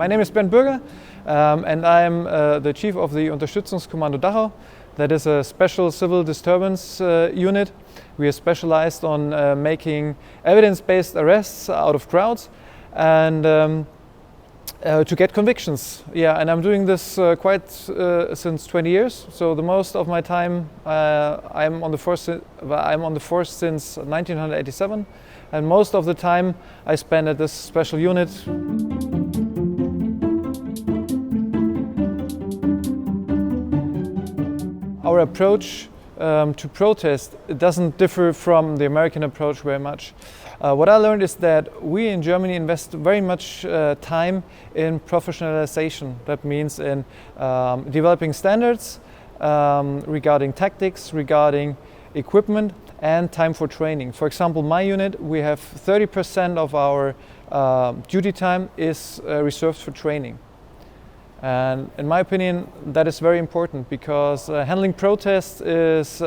My name is Bernd Bürger, and I am the chief of the Unterstützungskommando Dachau. That is a special civil disturbance unit. We are specialized on making evidence-based arrests out of crowds and to get convictions. Yeah, and I'm doing this since 20 years. So the most of my time I'm on the force since 1987, and most of the time I spend at this special unit. Our approach to protest doesn't differ from the American approach very much. What I learned is that we in Germany invest very much time in professionalization. That means in developing standards regarding tactics, regarding equipment, and time for training. For example, my unit, we have 30% of our duty time is reserved for training. And in my opinion, that is very important because handling protests is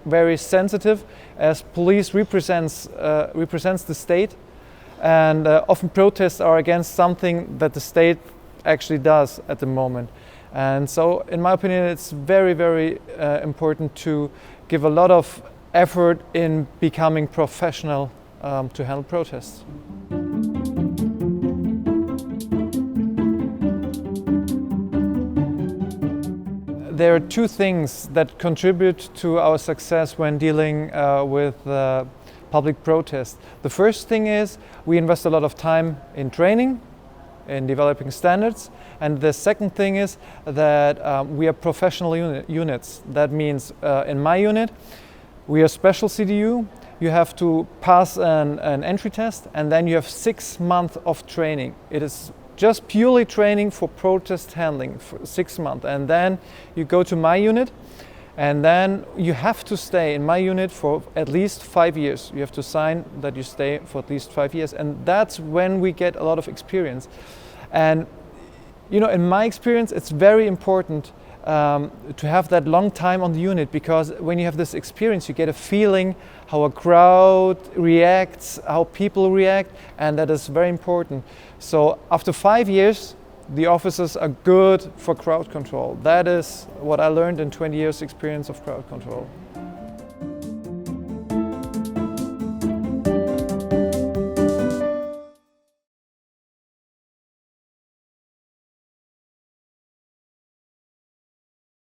very sensitive, as police represents the state, and often protests are against something that the state actually does at the moment. And so, in my opinion, it's very, very important to give a lot of effort in becoming professional to handle protests. There are two things that contribute to our success when dealing with public protest. The first thing is we invest a lot of time in training, in developing standards, and the second thing is that we are professional units. That means in my unit we are special CDU. You have to pass an entry test, and then you have 6 months of training. It is just purely training for protest handling for 6 months, and then you go to my unit, and then you have to stay in my unit for at least 5 years. You have to sign that you stay for at least 5 years, and that's when we get a lot of experience. And you know, in my experience, it's very important to have that long time on the unit, because when you have this experience, you get a feeling how a crowd reacts, how people react, and that is very important. So after 5 years, the officers are good for crowd control. That is what I learned in 20 years experience of crowd control.